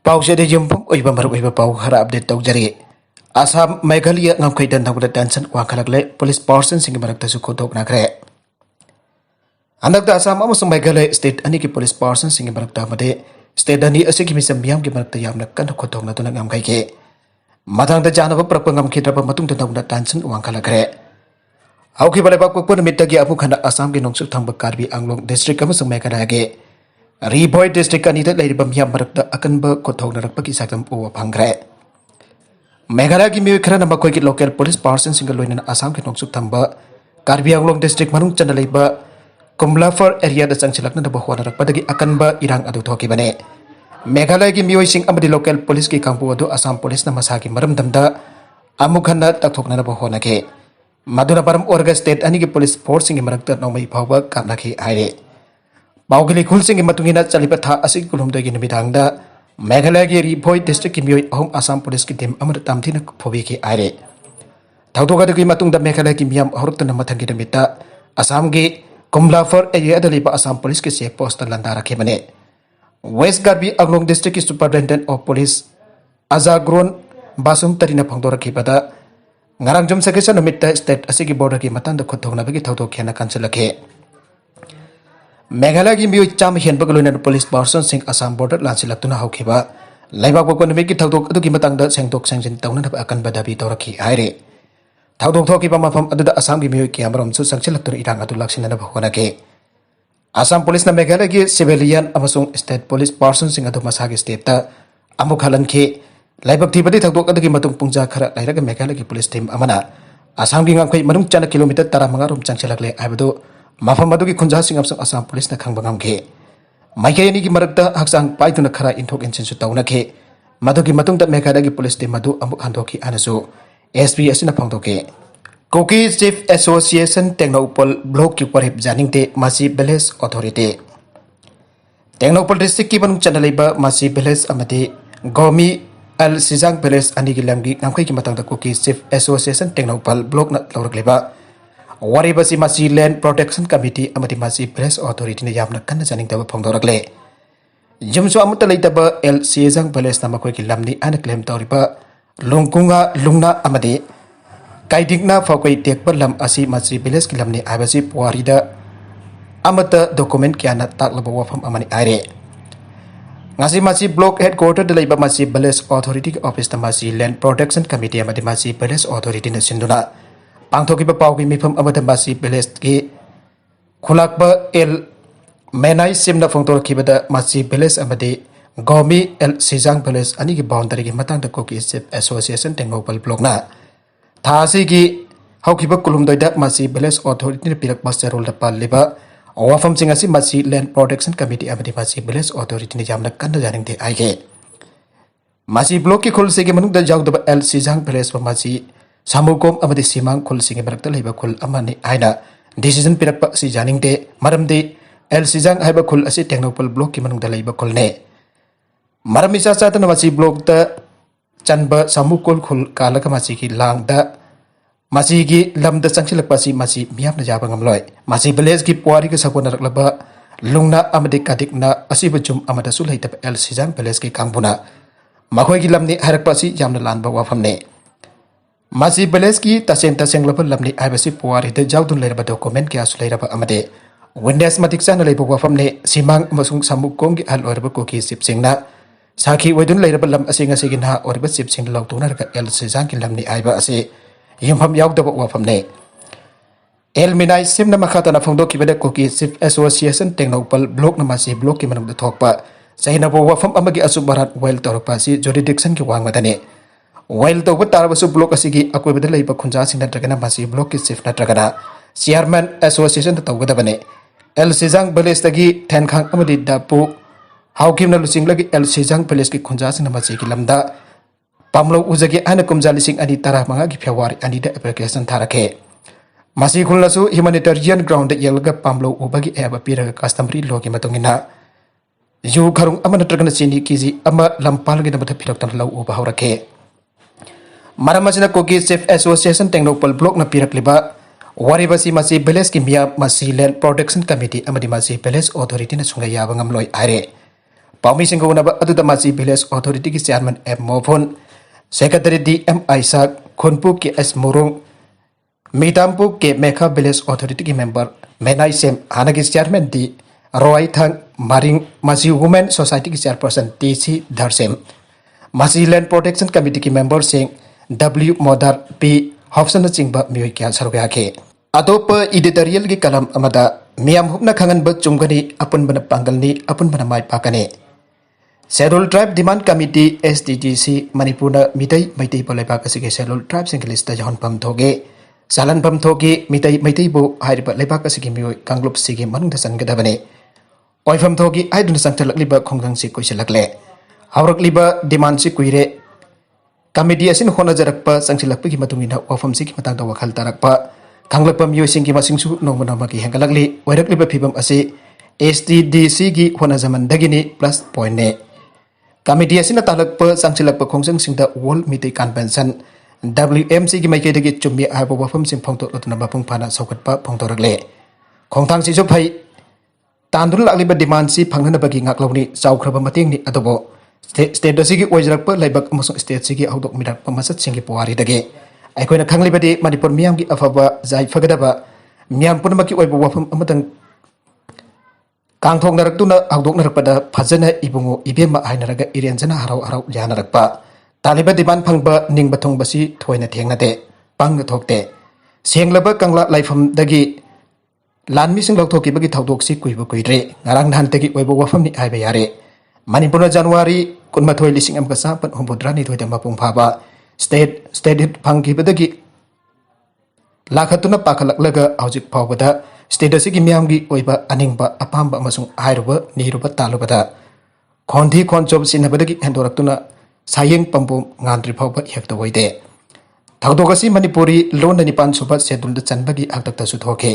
पाउसे yum मरब पाउ खर अपडेट तौजरी आसाम मेघालय ngam दंगद टेंशन वाखलकले पुलिस पर्सन सिंग मरक्तसु खोदोकनाख्रे अंदक आसाम मेघालय स्टेट अनि की पुलिस पर्सन सिंग मरक्ता मदे स्टेट अनि असिकी मिसम मियाम की मरक्ता यामना कन खोदोकना तुना ngamkai मथांगदा जानब प्रप ngamखिद्रब मतुंग दंगद टेंशन वाखलकरे हौकी बलेबा कोपन मित्तगी अपु खंड आसाम की नोंसुक थंब कार्बी आंगलोंग डिस्ट्रिक्ट अमसुंग मेघालय के रिभोय डिस्ट्रिक्ट अनिदा लेरिबा मियाम मरक्ता अकनब खोथोगनरकपकी साकम उवा फंग्रे मेघालय की मियोय खरना मखोय की लोकल पुलिस पर्सन सिंग लोइना आसाम की नोंसुक थंब कार्बी आंगलोंग डिस्ट्रिक्ट मनुंग चंदा लेबा कुमलाफर एरिया दा चंगचिलकना दबा होनरकपदगी अकनब इरांग अदु थोकिबने मेघालय की मियोय सिंग अमदि लोकल पुलिस की कांगपु अदु आसाम पुलिस ना मसाकी मरमदमदा अमुखना तकथोकना दबा होनके मधुना परम ओरगा स्टेट अनि की पुलिस फोर्स सिंग मरक्ता नौमई फावबा कामनाखि हाइरे बाउगली खुल सिंग मतुंगिना चलिबा था असि कुलुमदगी निमिदांगदा मेघालय की रिभोय डिस्ट्रिक्ट की मियोय अहम आसाम पुलिस की टीम अमर तामथिन फोबीखि आइरे थौदोगदगी मतुंगदा मेघालय की मियाम हरुक्तना मथंगी दमिता आसाम की कुमलाफर एरिया दलिबा आसाम पुलिस की चेक पोस्ट लंदा रखेबने वेस्ट कार्बी आंगलोंग डिस्ट्रिक्ट की सुपरिटेंडेंट ऑफ पुलिस अजाग्रोन बासुम तरिना फंगदोरखिबदा ngarang jum sakesa namitta state asigi border ki matang da khothongna bagi thawdok khena kanselakhe Meghalaya की मियोय चाम हेनबग लोइना पुलिस पर्सन सिंग आसाम बॉर्डर लांसिलक्तुना हौखिबा लाइबाक बकोनोमी की थौदोक अदुगी मतंगदा सेंगदोक सेंजिन तौना अकन बदाबी तौरखि हाइरे थौदोक थोकिबा मफम अदुदा आसाम की मियोय कियामरम सु संगचिलक्तुना इरांग अदु लाक्सिना होनके आसाम पुलिस ना मेघालय की सिविलियन अमसुंग स्टेट पुलिस पर्सन सिंग अदु मसागी स्टेट ता अमुक हलनखे लाइबक थीबदी थौदोक अदुगी मतुंग पुंजा खरा लाइरग मेघालय की पुलिस टीम अमना आसाम की ngamkhoi manung chana kilometer 15 rom changchelakle aibadu mafam adugi khunja sing amsang Assam police ना खंगबा ngamkhe माइकेनी की मरक्ता हक्सांग पाइतुना खरा इंथोक इंसिनसु तौनखे मदुगी मतुंगदा मेघालय की पुलिस टीम मदु अमुक हंदोखि आनसु एसपी असिना फंगदोके कोकी चीफ एसोसिएशन टेक्नोपल ब्लॉक की परहिप जानिंगते मासी विलेज अथॉरिटी टेक्नोपल डिस्ट्रिक्ट की बनुंग चनलेबा मासी विलेज अमदे गोमी अल सिजांग विलेज अनि की लंगी ngamkhoi की मतंगदा कोकी चीफ एसोसिएशन टेक्नोपल ब्लॉक ना लौरकलेबा वारीबसी मासी लैंड प्रोटेक्शन कमिटी अमदि मासी विलेज अथॉरिटी ने यामना कन्न जानिंगदबा फंगदोरकले जुमसु अमत लेतबा एल सिजांग विलेज ना मखोय की लमनी अन क्लेम तौरिबा लुंगकुंगा लुंगना अमदि काइदिंगना फकोय टेकबा लम असि मासी विलेज की लमनी आबसि पुवारीदा अमत डॉक्यूमेंट क्याना ताकलबा वफम अमनि आइरे ngasi masi block headquarter de laiba masi village authority office ta masi land protection committee amadi masi village authority na sinduna pangthoki ba pawgi mifam amada masi village ki khulakba el menai simna phongtor khibada masi village amadi gomi el sijang village ani ki boundary ki matang da koki association tengopal block na thasi ki haukiba kulumdoida masi village authority ne pirak master role da palliba वफम सिंह मसी land protection committee अमदी मसी village authority ने यामना कन्न जानिंगते आइगे मसी ब्लॉक की खुल सिगे मनुंग द जाउदब एल सिजांग विलेज व मसी सामुकोम अमदी सीमांग खुल सिगे मरक्त लेबा खुल अमनि आइना डिसीजन पिरक सि जानिंगते मरमदे एल सिजांग हाइबा खुल असि टेक्नोपल ब्लॉक की मनुंग द लेबा खुल ने मरमिसा चातन मसी ब्लॉक द चनब सामुकोल खुल कालक मसी की लांग द मासी की लम द चंगचिलकपासी मासी मियाम जाबा ngamloi मासी विलेज की पुवारी के सकोनरकलबा लुंगना अमदि कादिकना असिब जुम अमदा सु लेतब एल सिजांग विलेज की कांगबुना मखोय की लमनि हरकपासी यामना लानबा वाफमने मासी विलेज की तसेंग लब लमनि आइबसी पुवारी द जाउदुन लेरबा डॉक्यूमेंट के आसु लेरबा अमदे विंडेस मतिक चाना लेबा वाफमने सिमांग अमसुंग सामुकोंग की हल ओरबा कोकी सिपसिंगना साखी वैदुन लेरबा लम असिंग असिगिना ओरबा सिपसिंग लौतुनरका एल सिजांग की लमनि आइबा असे यमफम याउदबा वाफमने एल मिनाई सिमना मखातना फंगदोखिबदा कोकी चीफ एसोसिएशन टेक्नोपल ब्लॉक नमासी ब्लॉक की मनमदा थोकपा सहिनबो वाफम अमगी असुबरात वेल तौरपासी जुरिडिक्शन की वांगमदने वेल तौब तारबसु ब्लॉक असिगी अकोइबदा लेबा खुंजा सिंह नत्रगना मासी ब्लॉक की चीफ नत्रगना चेयरमैन एसोसिएशन तौगदबने एल सिजांग विलेज तगी थेनखांग अमदी दापु हाउकिमना लुसिंगलगी एल सिजांग विलेज की खुंजा सिंह नमासी की लमदा पामलो उजगी आना कुमजा लिसिंग अनि तारा मंगा की फेब्रुआरी अनि द एप्लीकेशन थारखे मासी खुलनसु ह्यूमैनिटेरियन ग्राउंड यलगा पामलो उबगी एब पिरगा कस्टमरी लॉ की मतुंगिना यु खरुंग अमन नत्रगना चिनी केजी अमा लंपालगी नबथ फिरक्तन लौ उब हौरखे मरमसिना कोगी चीफ एसोसिएशन टेक्नोपल ब्लॉक न पिरकलिबा वारीबसी मासी विलेज की मिया मासी लैंड प्रोटेक्शन कमिटी अमदी मासी विलेज अथॉरिटी न Sunga याबा ngamloi are Paumi Singona Adu Masi Village Authority ki Chairman M. Mofun, Secretary D.M. Isaac, Khunpu ki S. Murung, Mitampu ke Mekha Village Authority ki member, Menai Sem, Hanagi Chairman D. Roy Thang, Maring Masi Women Society ki Chairperson T.C. Dharsem, Masi Land Protection Committee ki member Singh, W. Modar P. Hobson Chingba Miyakya Sarugake. Adopa editorial ki kalam amada, Miam Hupna Kangan Bat Chungani, Upon Bana Pangalni, Upon Bana Mai Pakane. Scheduled Tribe Demand Committee SDGC Manipuna Mitai Mitai Polebakasiki Scheduled Tribes English Jahan Pam Toge Salan Pam Toge Mitai Mitai Bo Hyper Lebakasiki Mio Kanglup Sigi Manung the San Gadabane Oifam Togi I do not sank liba Kongang Sikushilakle Haurak liba demand Sikuire Committee as in Honajarakpa Sanchilapiki Matumina or from Siki Matanga Wakal Tarakpa Kanglapam Yusingi Masingsu no Monamaki Hangalagli Wadak liba Pibam Ase SDDC Gi Honazaman Dagini plus point. Committee asina talakpa sangsilakpa khongsang singda World Meeting Convention WMC ki maike dagi chummi aibo wafam sing phongtok latna bapung phana saukatpa phongtorakle khongthang si phai tandul lakliba demand si phanghana bagi ngaklawni chawkhraba mating ni adobo state dasi ki oijarakpa laibak amasung state si ki audok mirak pamasat singi puari dagi aikoina khanglibadi manipur miyam ki afaba jai fagadaba miyam punamaki oibo wafam amatang Kangthong narakuna agdok narakpada phajana ibungo ibema hainaraga irenjana harau harau janarakpa taliba diman phangba ningbathong basi thoina thengnate pangna thokte senglaba kangla laifam dagi lanmi sing lokthoki bagi thaudok si kuiba kuire ngarang dhan tegi oibo wafam ni aiba yare manipur January kunmathoi lising am kasa pan hombodrani thoida mapung phaba state phangki badagi lakhatuna pakalaklaga aujik phawbada State asigi miyamgi oiba aningba apamba amasung airuba niruba talubada Khonthi khonchob sinabadagi hendoraktuna sayeng pambum ngandri phawba hekta oide Thagdogasi Manipuri lon nipan suba schedule da chanbagi agtakta suthoke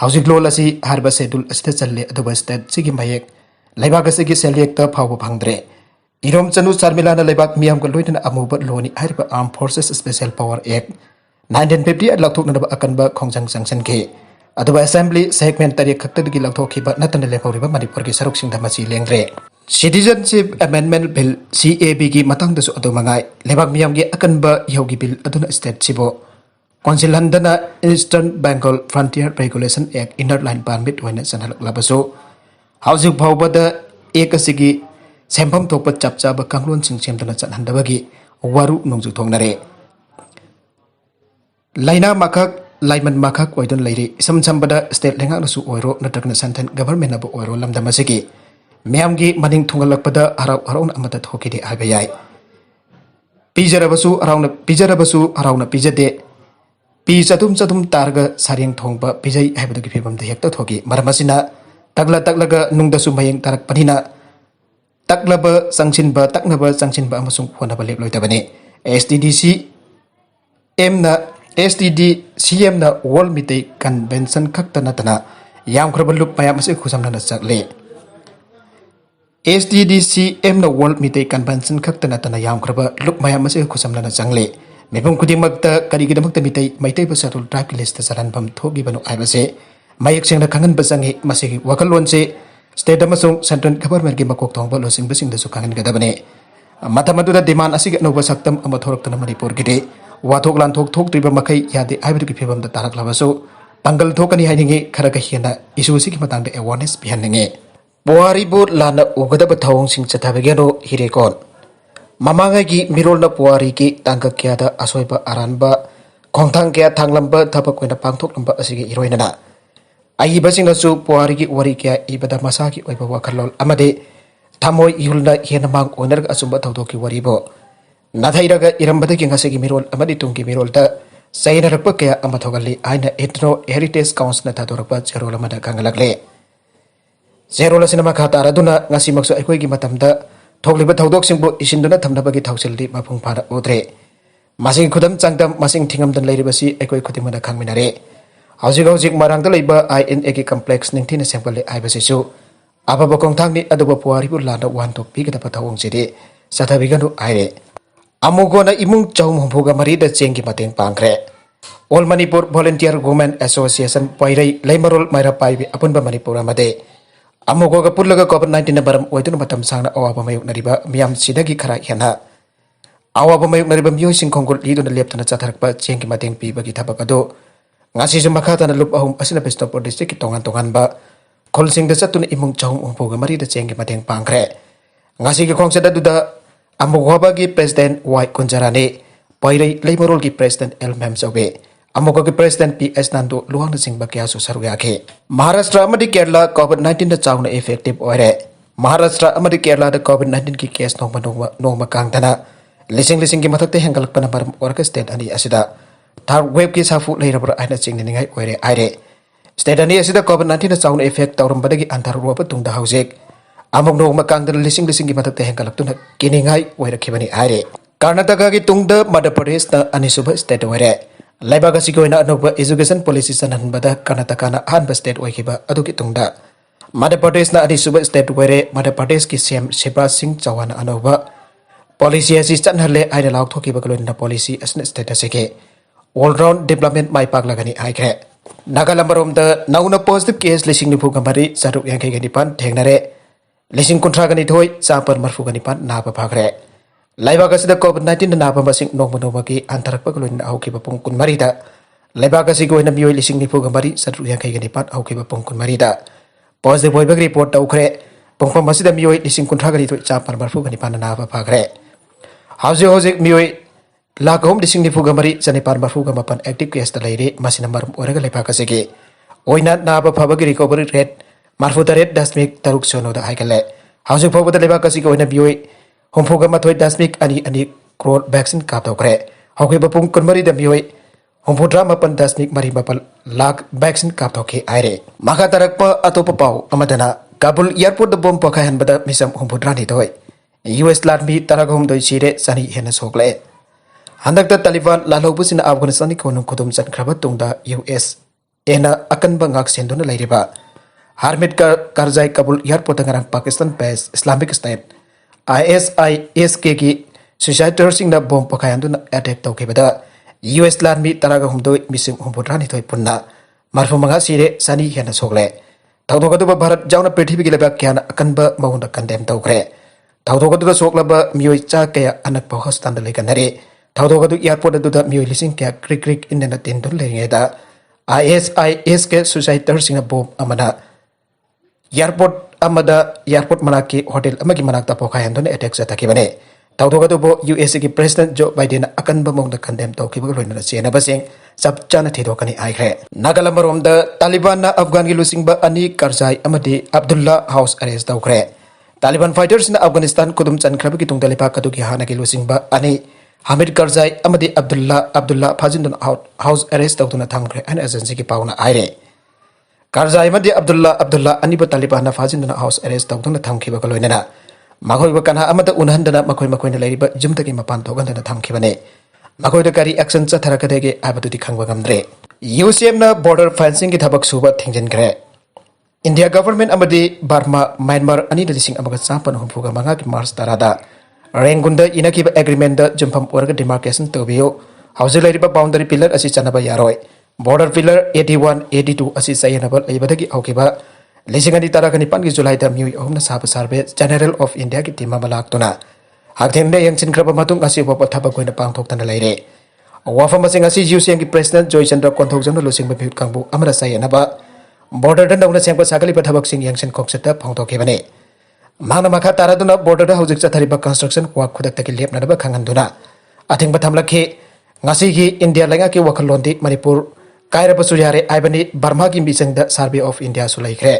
Haujik lol asi harba schedule asta challe aduba state sigi mayek laibak asigi selekta phawba phangdre Irom chanu charmila na laibak miyam ko loitana amuba loni harba Armed Forces Special Power Act 1950 lathok na akanba khongjang sanction ke Aduba Assembly segment tari khakta digi lathokhi ba natana lekhoriba Manipur ki saruk sing dhamasi lengre Citizenship Amendment Bill CAB ki matang dasu adu mangai lebak miyam gi akanba yogi bill aduna state sibo Council handana Eastern Bengal Frontier Regulation Act Inner Line Permit wena sanalak labaso Housing phawbada ekasigi sempam thokpa chapcha ba kanglon sing semdana chanhandabagi waru nongju thongnare Laina makak Laiman makak oidon lairi isam sambada state lenga nasu oiro natrakna santan government abu oiro lamdamasigi Miamgi maning thungalakpada harau harauna amata thokidi abayai Pijarabasu harauna pijade Pi chatum targa saring thongba pijai haibadagi phibam de hekta thoki maramasina taglaga nungdasu mayeng tarak panina taklaba sangsinba amasung honaba leploitabani SDDC STD-CM na World Meeting Convention kakta natana yang krabalup mayam masih kusamna na sakle STD-CM na World Meeting Convention kakta natana yang krabalup mayam masih kusamna na sangle mepung kudi magta karigida magta maitai basatul tribe list saran pam thogi banu aibase mayak sing na kangan basangi masih wakalon se state amasung central government gi makok thongba losing basing da su kangan gadabane matamadu da demand asiga no basaktam amathorok tana Manipur gide Wathok lanthok thok triba makai yade aibidu ki phibam da tarak labaso tanggal thokani haingi kharaga hiana isu siki matang da awareness bihanninge Puari bu lana ugada bathong sing chathabegeno hirekon mamanga gi mirol na puari ki tangka kya da asoiba aranba khongthang kya thanglamba thapak koina pangthok lamba asigi iroina na ai basing su puari gi wari kya ibada masa ki oiba wakhalol amade thamoi ihulna hiana mang oiner asumba thawdoki wari bo Nathairaga irambada ki ngasegi mirol amadi tungki mirol ta sayna rakpa kaya amathogali aina Ethno Heritage Council na thadorakpa zerola mada kangalakle zerola sinama khata araduna ngasi makso aikoi gi matamda thogliba thodok singbo isinduna thamnabagi thausildi mapung phara udre masing khudam changdam masing thingam dan leiribasi aikoi khutimana khangminare hojik marangda leiba INA ki complex ningthina sempale aibasisu ababa kongthangni aduba puari bu lana wan tok pi gada pathawong sidi sathabiganu aire Amugona imung chawm humpuga marida chengi mateng pangkre All Manipur Volunteer Women Association Pairai Leimarol Maira Paibi Apunba Manipur Amade Amukoga pullaga COVID-19 na baram oiduna matam sangna awaba mayoknariba miyam sidagi khara hena awaba mayoknariba miyoising khongkul liduna leptana chatharakpa chengki mateng pibagi thabak ado ngasi su makhatana lup ahum asina Bishnupur district ki tongan ba kholsing da chatuna imung chahum umpoga mari da chengki mateng pangkhre ngasi ki khongsada duda amukoba gi president Y Kunjarani pairei leimorol ki president L Memsobe Amuka ki President PS Nandu luang na sing bakya su saruya ke Maharashtra amadi Kerala COVID-19 da chawna effective oire Maharashtra amadi Kerala da COVID-19 ki case nongma kang dana lising ki mathakte hengalak pana baram orka state ani asida thar web ki safu leirabra aina chingni ningai oire aire state ani asida COVID-19 da chawna effect tawram badagi antar ruwa patung da hausik amok nongma kang dana lising ki mathakte hengalak tuna kiningai oire khibani aire Karnataka ki tungda Madhya Pradesh na anisuba state oire Laibaga sikoina anokba education policy sanan bada Karnataka na hanba state oikiba aduki tungda Madhya Pradesh na adi suba state were Madhya Pradesh ki CM Shivraj Singh Chauhan anokba policy assistant halle aina lauk thoki bagalon na policy asna state asike all round development mai pak lagani aikre Nagalambarom da nauna positive case lising ni phugamari saruk yankai gani pan thengnare lising kontra gani thoi chapar marfu gani pan na ba phagre Laibaga sida COVID-19 na napambasing nongma ki antarak pagulun na auki bapong kun marita. Laibaga si ko na miyoy lising ni puga mari sa ruyang kay ganipat auki bapong kun marita. Positive boy bag report daw kre. Pongpamasida miyoy lising kun traga dito chapar marfu ganipan na napapagre. Hausi miyoy lagom lising ni puga mari sa nipar marfu gamapan active case talayri masinamarum oraga laibaga sige. Oina napapabag recovery rate marfu taret dasmik taruk sono da haikale. Hausi pabada laibaga si ko na miyoy Homfoga mathoy dasmik ani crore vaccine kap tokre hoke bapung konmari da mioi homfodra mapan dasmik mari mapal lak vaccine kap toke aire maka tarakpa atopa pau amadana Kabul airport da bom pakhayan bada misam homfodra ni toy US larmi taragom doi sire sani hena sokle handak da Taliban lalobusina Afghanistan ni konum kodum chan khrabat tungda US ena akan bangak sendona lairiba Hamid Karzai Kabul airport ngarang Pakistan based Islamic State ISISK ki suicidal sing na bom pakayan do na attack tau kebada US larmi taraga humdoi mising humpudrani toy punna marfu mga sire sani hena sokle tawdo kadu ba Bharat jauna prithvi ki leba kyana akan ba maunda kandem tau kre tawdo kadu sokla ba mioi cha kaya anak pa hostan le kanare tawdo kadu airport do da mioi lising kya krik in na tin don le ngeda ISISK suicidal sing na bom amana airport manaki hotel amagi manakta pokayan don attack sataki bane tawdoga do bo US ki president Joe Biden akan bamong da condemn tawki ba loina chena basing sab chana thidokani aikhe Nagalambarom da Taliban na Afghan gi lusing ba ani Karzai amadi Abdullah house arrest tawkre Taliban fighters na Afghanistan kudum chan khrabi ki tungda lepa kadu ki hana gi lusing ba ani Hamid Karzai amadi Abdullah phajin don house arrest tawtuna thamkre an agency ki pauna aire Karzai madi Abdullah ani ba Taliban na fajin na house arrest tawtuna thamkhiba kaloina Makoi ba kana amada unhandana makoi na lairiba jumta ki mapan togan na thamkhibane makoi da kari action cha tharakadege abadu di khangba gamdre UCM na border fencing ki thabak suba thingjen kre India government amadi Burma Myanmar ani da lising amaga champan humpuga manga ki Mars tarada Rengunda inaki ba agreement da jumpam orga demarcation tobiyo house lairiba boundary pillar asi chanaba yaroi border pillar 81 82 asi sayanabal aibadagi aukiba Lisingani tarakani pan ki July da miui ohumna saba sarbe General of India ki tima malak tuna hakthemne yang chinkraba matung asi bapa thaba koina pangthok tana laire wafa masing asi UCM ki president Joy Chandra konthok jana losing ba phut kangbu amara sayanaba border da nauna sengpa sakali pa thabak sing yang chen khokseta phangthok hebane mana makha taraduna border da hojik chathari ba construction work khudak taki lepna da ba khanganduna athing ba thamlakhe ngasi ki India lenga ki wakhallondi Manipur kaira pasuyare aibani Burma ki bisang da Survey of India sulaikre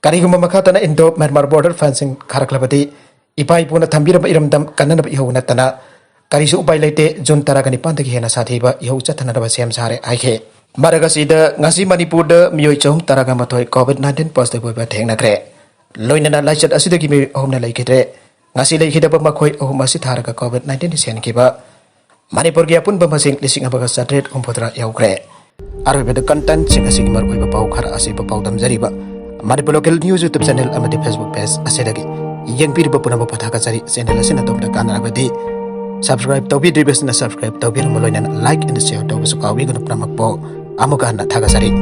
Kariguma makatana Indo Myanmar border fencing kharaklabadi ipai puna thambira ba iramdam kanana ba ihuna tana karisu upai leite jun taragani pandagi hena sathiba ihu chathana ba sem sare aike maragasi da ngasi Manipur da mioi chom taraga mathoi COVID-19 positive ba thengna kre loinana laichat asidagi mi ohumna laikitre ngasi laikida ba makhoi ohum asi tharaga COVID-19 sen kiba Manipur gi apun ba masing lising abaga satret umpotra yaukre arbe da content sing asigi mar oi ba pau khara asi ba pau dam jariba Manipur local news YouTube channel amadi Facebook page asedagi yang piri bapuna bapathaka cari channel asina topna kana abadi subscribe tobi dibesna subscribe tobi moloina like and share tobi sukawi guna pramakpo amuka na thaga sari